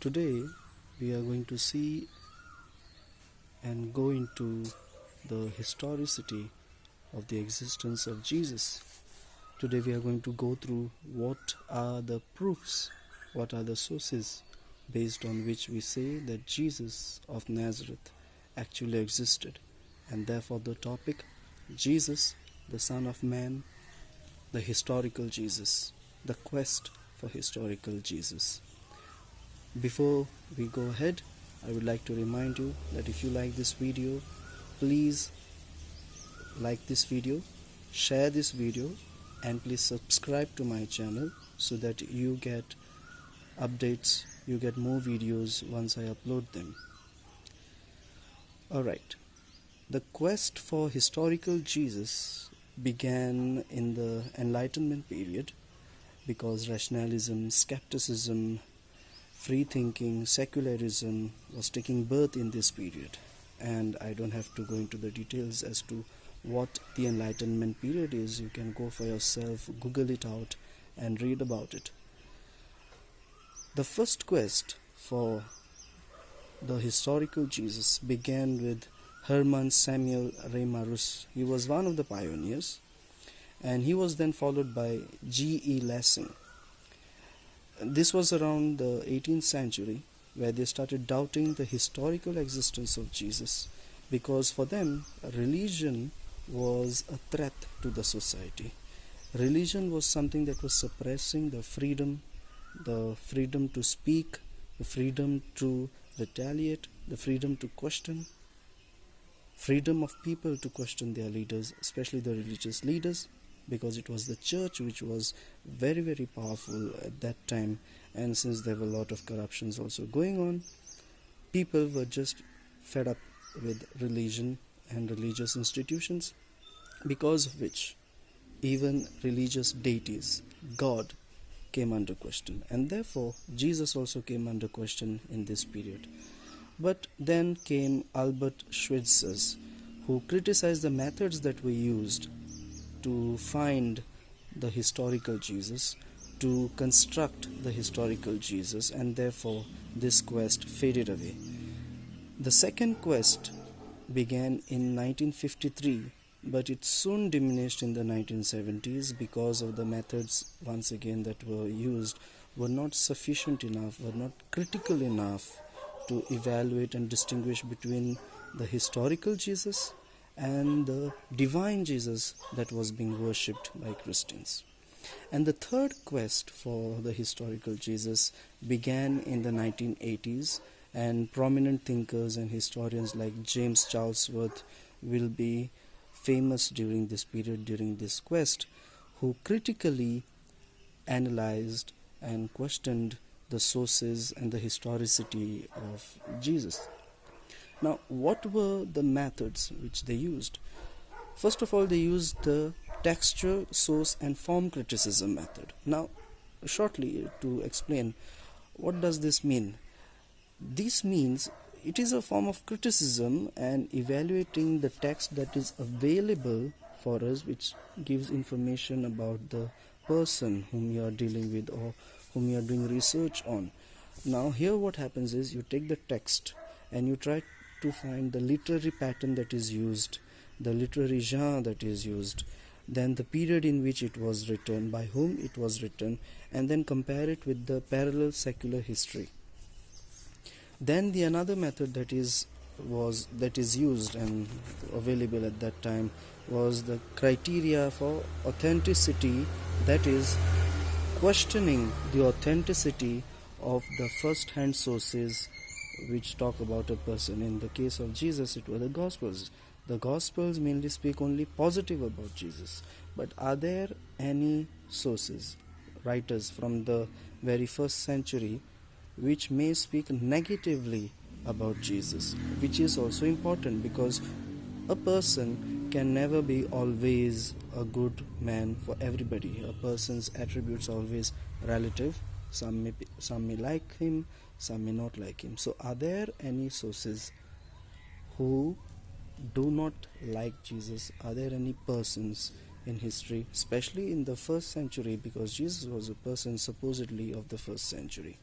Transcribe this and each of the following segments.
Today we are going to see and go into the historicity of the existence of Jesus. Today we are going to go through what are the proofs, what are the sources based on which we say that Jesus of Nazareth actually existed, and therefore the topic Jesus, the Son of Man, the historical Jesus, the quest for historical Jesus. Before we go ahead, I would like to remind you that if you like this video, please like this video, share this video, and please subscribe to my channel so that you get updates, you get more videos once I upload them. Alright, the quest for historical Jesus began in the Enlightenment period because rationalism, skepticism, free thinking, secularism was taking birth in this period. And I don't have to go into the details as to what the Enlightenment period is. You can go for yourself, Google it out and read about it. The first quest for the historical Jesus began with Hermann Samuel Reimarus. He was one of the pioneers, and he was then followed by G.E. Lessing. This was around the 18th century where they started doubting the historical existence of Jesus, because for them religion was a threat to the society. Religion was something that was suppressing the freedom to speak, the freedom to retaliate, the freedom to question, freedom of people to question their leaders, especially the religious leaders, because it was the church which was very, very powerful at that time. And since there were a lot of corruptions also going on, people were just fed up with religion and religious institutions, because of which even religious deities, God, came under question, and therefore Jesus also came under question in this period. But then came Albert Schweitzer, who criticized the methods that were used to find the historical Jesus, to construct the historical Jesus, and therefore this quest faded away. The second quest began in 1953, but it soon diminished in the 1970s because of the methods once again that were used were not sufficient enough, were not critical enough to evaluate and distinguish between the historical Jesus and the divine Jesus that was being worshipped by Christians. And the third quest for the historical Jesus began in the 1980s, and prominent thinkers and historians like James Charlesworth will be famous during this period, during this quest, who critically analyzed and questioned the sources and the historicity of Jesus. Now, what were the methods which they used? First of all, they used the textual, source and form criticism method. Now, shortly to explain, what does this mean? This means it is a form of criticism and evaluating the text that is available for us, which gives information about the person whom you are dealing with or whom you are doing research on. Now here what happens is you take the text and you try to find the literary pattern that is used, the literary genre that is used, then the period in which it was written, by whom it was written, and then compare it with the parallel secular history. Then the another method that is used and available at that time was the criteria for authenticity, that is questioning the authenticity of the first-hand sources which talk about a person. In the case of Jesus, it were the Gospels. The Gospels mainly speak only positive about Jesus, but are there any sources, writers from the very first century which may speak negatively about Jesus, which is also important, because a person can never be always a good man for everybody. A person's attributes are always relative. Some may like him, some may not like him. So are there any sources who do not like Jesus? Are there any persons in history, especially in the first century, because Jesus was a person supposedly of the first century?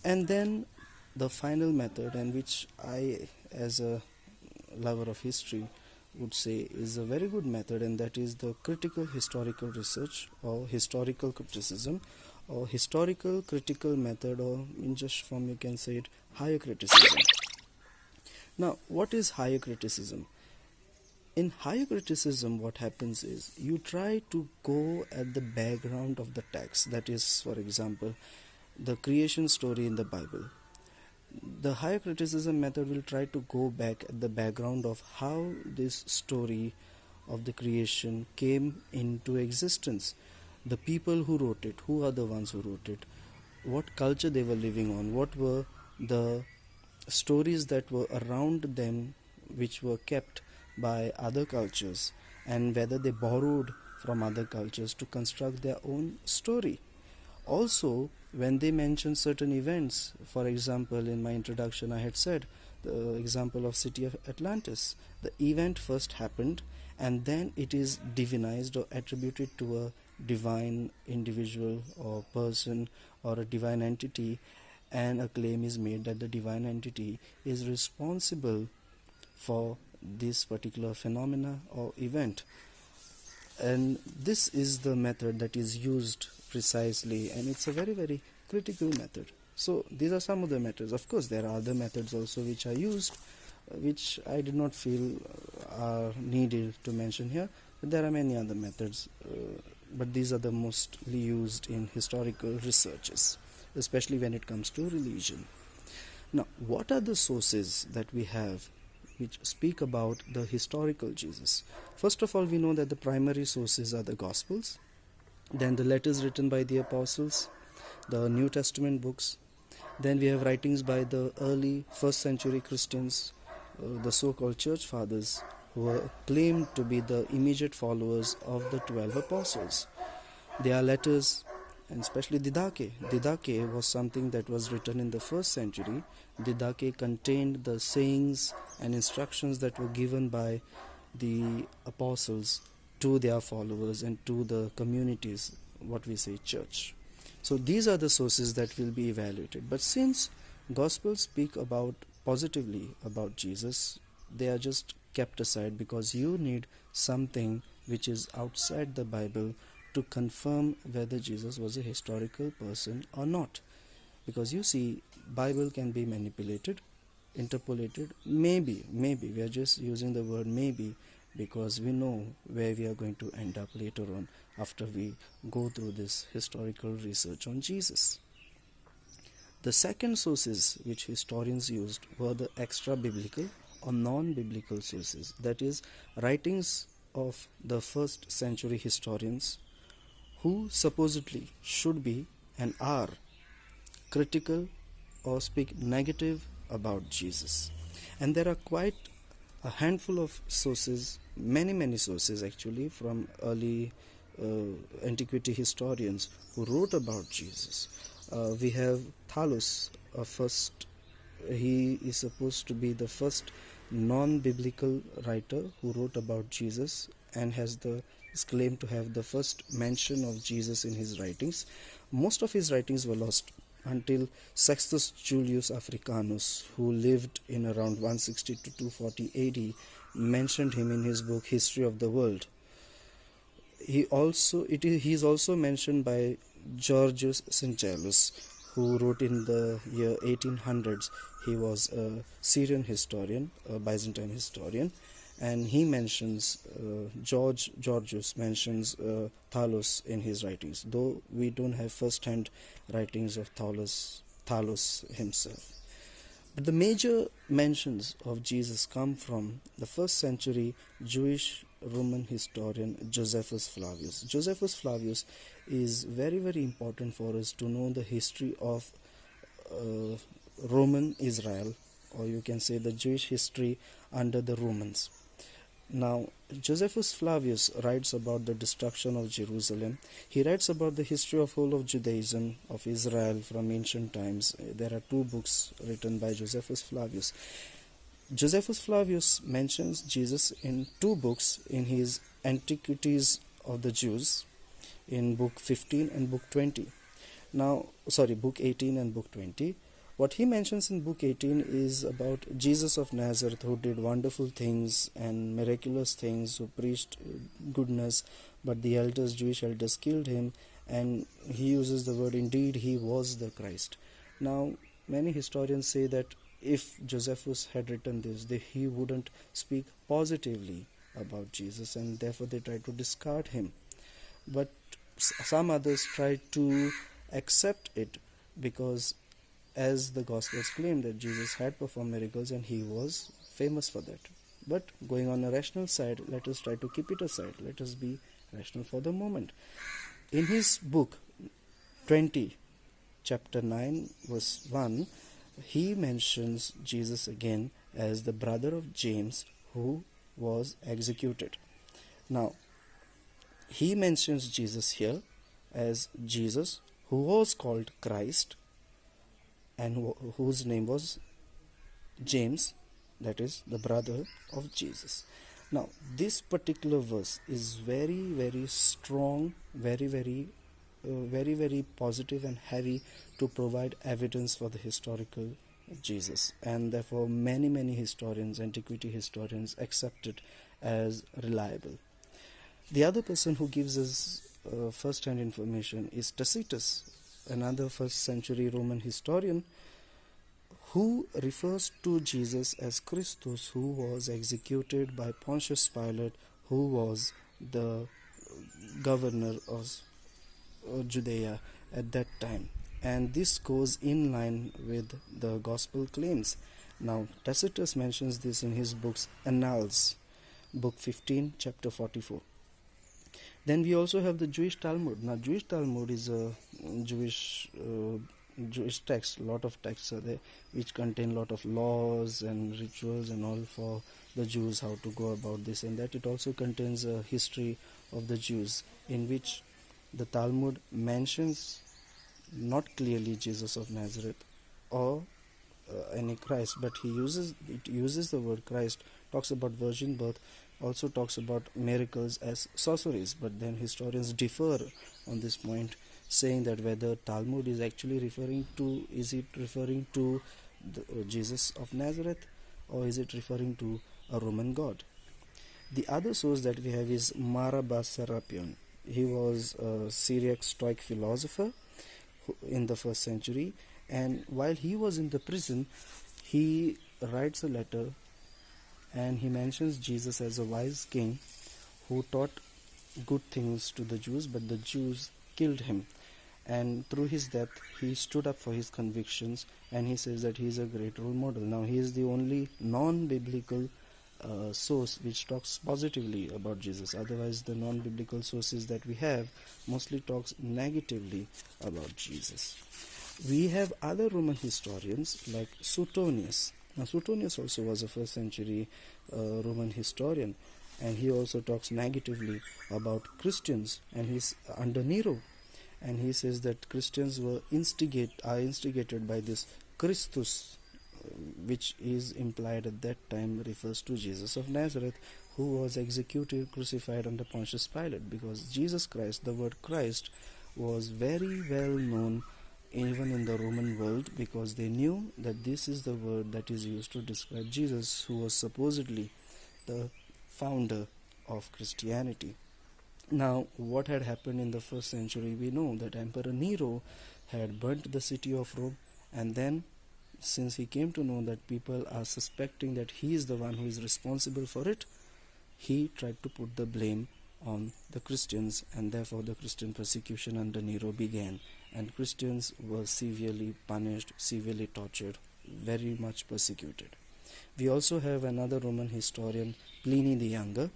And then the final method, and which I, as a lover of history, would say is a very good method, and that is the critical historical research or historical criticism or historical critical method, or in just form you can say it higher criticism. Now, what is higher criticism? In higher criticism, what happens is you try to go at the background of the text, that is, for example, the creation story in the Bible. The higher criticism method will try to go back at the background of how this story of the creation came into existence. The people who wrote it, who are the ones who wrote it, what culture they were living on, what were the stories that were around them which were kept by other cultures, and whether they borrowed from other cultures to construct their own story. Also, when they mention certain events, for example, in my introduction I had said the example of city of Atlantis. The event first happened, and then it is divinized or attributed to a divine individual or person or a divine entity, and a claim is made that the divine entity is responsible for this particular phenomena or event. And this is the method that is used precisely, and it's a very, very critical method. So these are some of the methods. Of course, there are other methods also which are used, which I did not feel are needed to mention here. But there are many other methods, but these are the mostly used in historical researches, especially when it comes to religion. Now, what are the sources that we have which speak about the historical Jesus? First of all, we know that the primary sources are the Gospels, then the letters written by the apostles, the New Testament books, then we have writings by the early first century Christians, the so-called church fathers, who were claimed to be the immediate followers of the 12 apostles. There are letters, and especially Didache. Didache was something that was written in the first century. Didache contained the sayings and instructions that were given by the apostles to their followers and to the communities, what we say church. So these are the sources that will be evaluated. But since Gospels speak about positively about Jesus, they are just kept aside, because you need something which is outside the Bible to confirm whether Jesus was a historical person or not. Because you see, Bible can be manipulated, interpolated, maybe, we are just using the word maybe because we know where we are going to end up later on after we go through this historical research on Jesus. The second sources which historians used were the extra-biblical or non-biblical sources, that is, writings of the first century historians who supposedly should be and are critical or speak negative about Jesus. And there are quite a handful of sources, many sources actually, from early antiquity historians who wrote about Jesus. We have Thallus, he is supposed to be the first non-biblical writer who wrote about Jesus and is claimed to have the first mention of Jesus in his writings. Most of his writings were lost until Sextus Julius Africanus, who lived in around 160 to 240 AD, mentioned him in his book History of the World. He is also mentioned by Georgius Syncellus, who wrote in the year 1800s. He was a Syrian historian, a Byzantine historian, and he mentions Georgius mentions Thallus in his writings, though we don't have first-hand writings of Thallus himself. But the major mentions of Jesus come from the first century Jewish Roman historian Josephus Flavius. Josephus Flavius is very, very important for us to know the history of Roman Israel, or you can say the Jewish history under the Romans. Now, Josephus Flavius writes about the destruction of Jerusalem. He writes about the history of whole of Judaism, of Israel from ancient times. There are 2 books written by Josephus Flavius. Josephus Flavius mentions Jesus in 2 books in his Antiquities of the Jews, in book 15 and book 20. Book 18 and book 20. What he mentions in book 18 is about Jesus of Nazareth, who did wonderful things and miraculous things, who preached goodness, but the elders, Jewish elders, killed him, and he uses the word, indeed he was the Christ. Now, many historians say that if Josephus had written this, he wouldn't speak positively about Jesus, and therefore they tried to discard him. But some others tried to accept it, because as the Gospels claim that Jesus had performed miracles and he was famous for that. But going on a rational side, let us try to keep it aside. Let us be rational for the moment. In his book 20, chapter 9, verse 1, he mentions Jesus again as the brother of James, who was executed. Now, he mentions Jesus here as Jesus, who was called Christ, and whose name was James, that is the brother of Jesus. Now, this particular verse is very, very strong, very positive and heavy to provide evidence for the historical Jesus, and therefore many historians, antiquity historians, accept it as reliable. The other person who gives us first-hand information is Tacitus, another first century Roman historian, who refers to Jesus as Christus, who was executed by Pontius Pilate, who was the governor of Judea at that time. And this goes in line with the gospel claims. Now, Tacitus mentions this in his books Annals, book 15, chapter 44. Then we also have the Jewish Talmud. Now, Jewish Talmud is a Jewish text. A lot of texts are there which contain a lot of laws and rituals and all for the Jews, how to go about this and that. It also contains a history of the Jews, in which the Talmud mentions not clearly Jesus of Nazareth or any Christ, but it uses the word Christ, talks about virgin birth, also talks about miracles as sorceries. But then historians differ on this point, saying that whether Talmud is actually referring to Jesus of Nazareth, or is it referring to a Roman god. The other source that we have is Marabas Serapion. He was a Syriac Stoic philosopher in the first century, and while he was in the prison, he writes a letter and he mentions Jesus as a wise king who taught good things to the Jews, but the Jews killed him. And through his death, he stood up for his convictions, and he says that he is a great role model. Now, he is the only non-biblical source which talks positively about Jesus. Otherwise, the non-biblical sources that we have mostly talks negatively about Jesus. We have other Roman historians like Suetonius. Now, Suetonius also was a first century Roman historian, and he also talks negatively about Christians, and he's under Nero. And he says that Christians are instigated by this Christus, which is implied at that time refers to Jesus of Nazareth, who was executed, crucified under Pontius Pilate, because Jesus Christ, the word Christ, was very well known even in the Roman world, because they knew that this is the word that is used to describe Jesus, who was supposedly the founder of Christianity. Now, what had happened in the first century? We know that Emperor Nero had burnt the city of Rome, and then, since he came to know that people are suspecting that he is the one who is responsible for it, he tried to put the blame on the Christians, and therefore the Christian persecution under Nero began, and Christians were severely punished, severely tortured, very much persecuted. We also have another Roman historian, Pliny the Younger,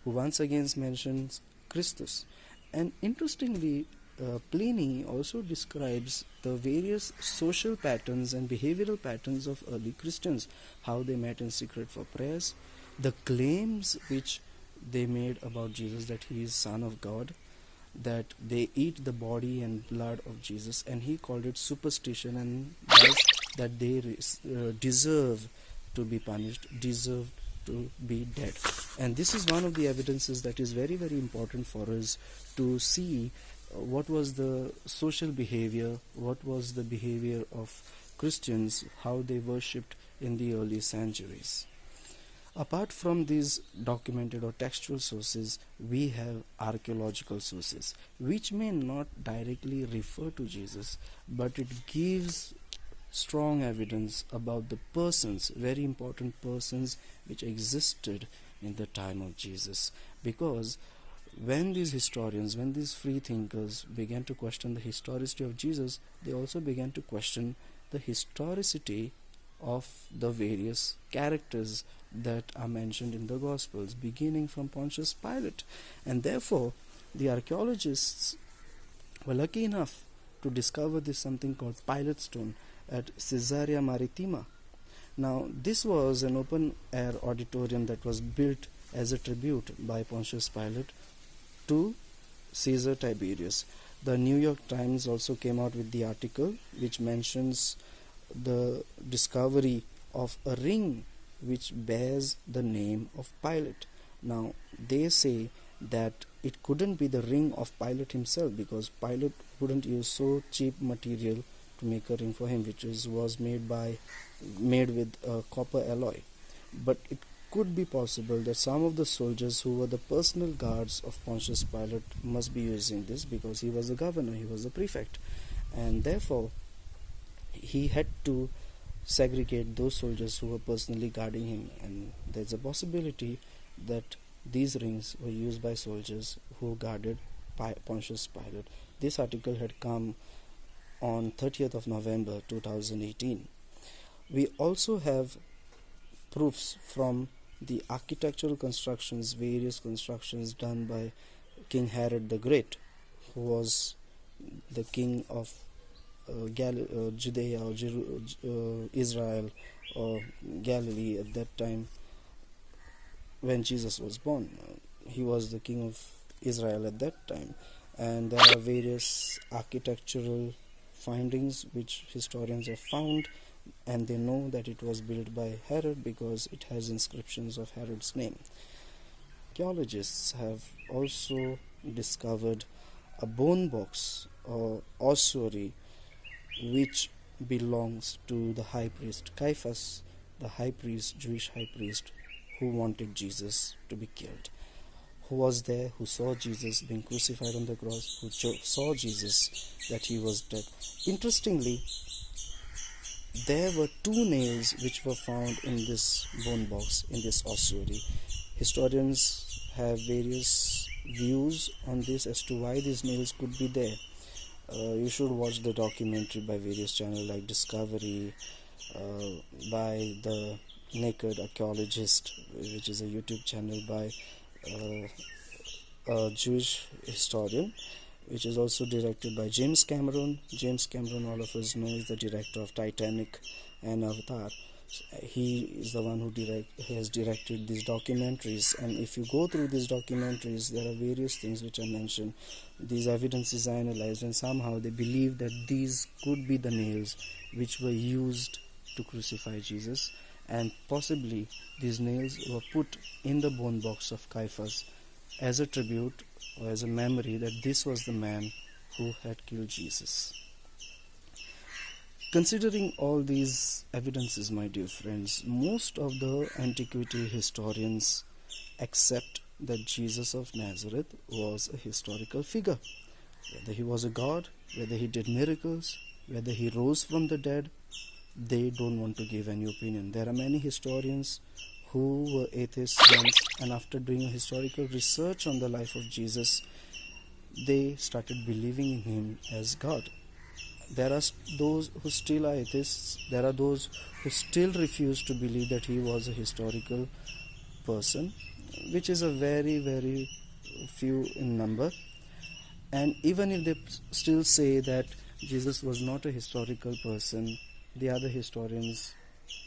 who once again mentions Christus. And interestingly, Pliny also describes the various social patterns and behavioral patterns of early Christians, how they met in secret for prayers, the claims which they made about Jesus, that he is Son of God, that they eat the body and blood of Jesus, and he called it superstition, and thus that they deserve to be punished, deserve to be dead. And this is one of the evidences that is very, very important for us to see what was the social behavior, what was the behavior of Christians how they worshipped in the early centuries. Apart from these documented or textual sources, we have archaeological sources, which may not directly refer to Jesus, but it gives strong evidence about the persons, very important persons, which existed in the time of Jesus. Because when these historians, when these free thinkers began to question the historicity of Jesus, they also began to question the historicity of the various characters that are mentioned in the Gospels, beginning from Pontius Pilate. And therefore, the archaeologists were lucky enough to discover this something called Pilate stone at Caesarea Maritima. Now, this was an open-air auditorium that was built as a tribute by Pontius Pilate to Caesar Tiberius. The New York Times also came out with the article which mentions the discovery of a ring which bears the name of Pilate. Now, they say that it couldn't be the ring of Pilate himself, because Pilate wouldn't use so cheap material to make a ring for him, which was made with copper alloy. But it could be possible that some of the soldiers who were the personal guards of Pontius Pilate must be using this, because he was the governor, he was the prefect, and therefore he had to segregate those soldiers who were personally guarding him. And there's a possibility that these rings were used by soldiers who guarded Pontius Pilate. This article had come on 30th of November 2018. We also have proofs from the architectural constructions, various constructions done by King Herod the Great, who was the king of Judea or Israel or Galilee at that time when Jesus was born. He was the king of Israel at that time, and there are various architectural findings which historians have found, and they know that it was built by Herod because it has inscriptions of Herod's name. Archaeologists have also discovered a bone box or ossuary which belongs to the high priest Caiaphas, the high priest, Jewish high priest, who wanted Jesus to be killed, who was there, who saw Jesus being crucified on the cross, who saw Jesus that he was dead. Interestingly, there were 2 nails which were found in this bone box, in this ossuary. Historians have various views on this as to why these nails could be there. You should watch the documentary by various channels like Discovery, by the Naked Archaeologist, which is a YouTube channel by a Jewish historian, which is also directed by James Cameron. James Cameron, all of us know, is the director of Titanic and Avatar. He is the one who has directed these documentaries, and if you go through these documentaries, there are various things which are mentioned. These evidences are analyzed, and somehow they believe that these could be the nails which were used to crucify Jesus, and possibly these nails were put in the bone box of Caiaphas as a tribute or as a memory that this was the man who had killed Jesus. Considering all these evidences, my dear friends, most of the antiquity historians accept that Jesus of Nazareth was a historical figure. Whether he was a god, whether he did miracles, whether he rose from the dead, they don't want to give any opinion. There are many historians who were atheists once, and after doing a historical research on the life of Jesus, they started believing in him as God. There are those who still are atheists. There are those who still refuse to believe that he was a historical person, which is a very, very few in number. And even if they still say that Jesus was not a historical person, the other historians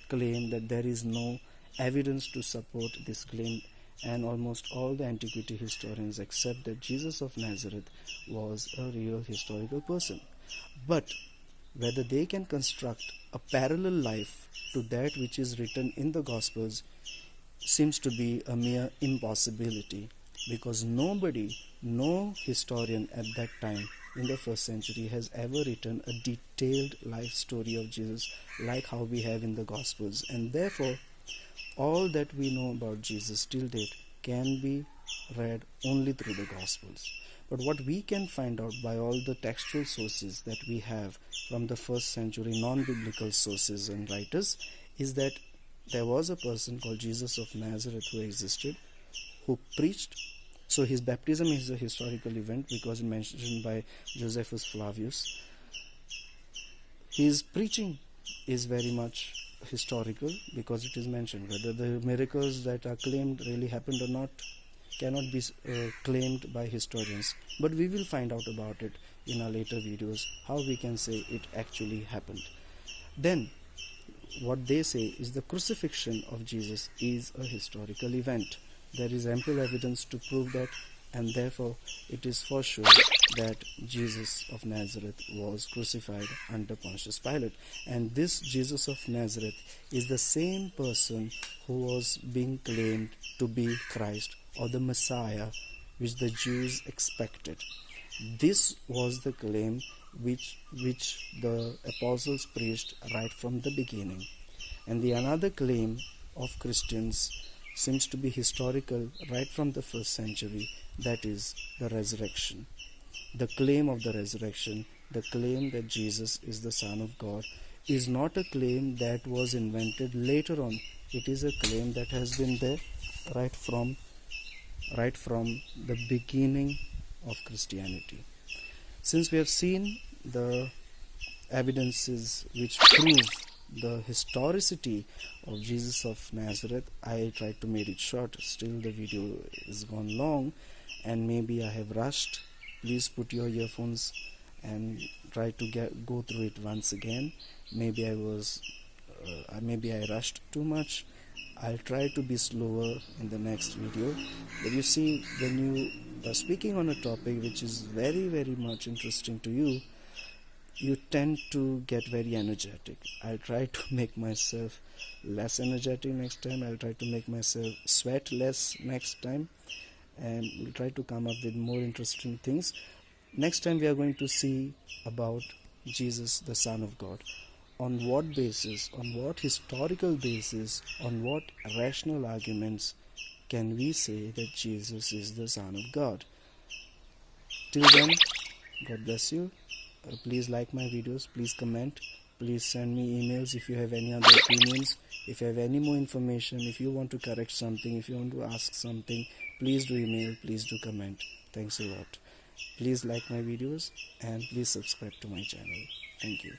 claim that there is no evidence to support this claim, and almost all the antiquity historians accept that Jesus of Nazareth was a real historical person. But whether they can construct a parallel life to that which is written in the Gospels seems to be a mere impossibility, because no historian at that time in the first century has ever written a detailed life story of Jesus like how we have in the Gospels, and therefore all that we know about Jesus till date can be read only through the Gospels. But what we can find out by all the textual sources that we have from the first century non-biblical sources and writers is that there was a person called Jesus of Nazareth who existed, who preached. So his baptism is a historical event because mentioned by Josephus Flavius. His preaching is very much historical because it is mentioned. Whether the miracles that are claimed really happened or not cannot be claimed by historians, but we will find out about it in our later videos, how we can say it actually happened. Then what they say is the crucifixion of Jesus is a historical event. There is ample evidence to prove that, and therefore it is for sure that Jesus of Nazareth was crucified under Pontius Pilate. And this Jesus of Nazareth is the same person who was being claimed to be Christ or the Messiah which the Jews expected. This was the claim which the apostles preached right from the beginning. And the another claim of Christians seems to be historical right from the first century, that is the resurrection. The claim of the resurrection, the claim that Jesus is the Son of God, is not a claim that was invented later on. It is a claim that has been there right from the beginning of Christianity. Since we have seen the evidences which prove the historicity of Jesus of Nazareth, I tried to make it short. Still the video is gone long and maybe I have rushed. Please put your earphones and try to go through it once again. Maybe I rushed too much. I'll try to be slower in the next video. But you see, when you are speaking on a topic which is very, very much interesting to you, you tend to get very energetic. I'll try to make myself less energetic next time. I'll try to make myself sweat less next time, and we'll try to come up with more interesting things. Next time we are going to see about Jesus, the Son of God. On what basis, on what historical basis, on what rational arguments can we say that Jesus is the Son of God? Till then, God bless you. Please like my videos, please comment, please send me emails if you have any other opinions, if you have any more information, if you want to correct something, if you want to ask something, please do email, please do comment. Thanks a lot. Please like my videos and please subscribe to my channel. Thank you.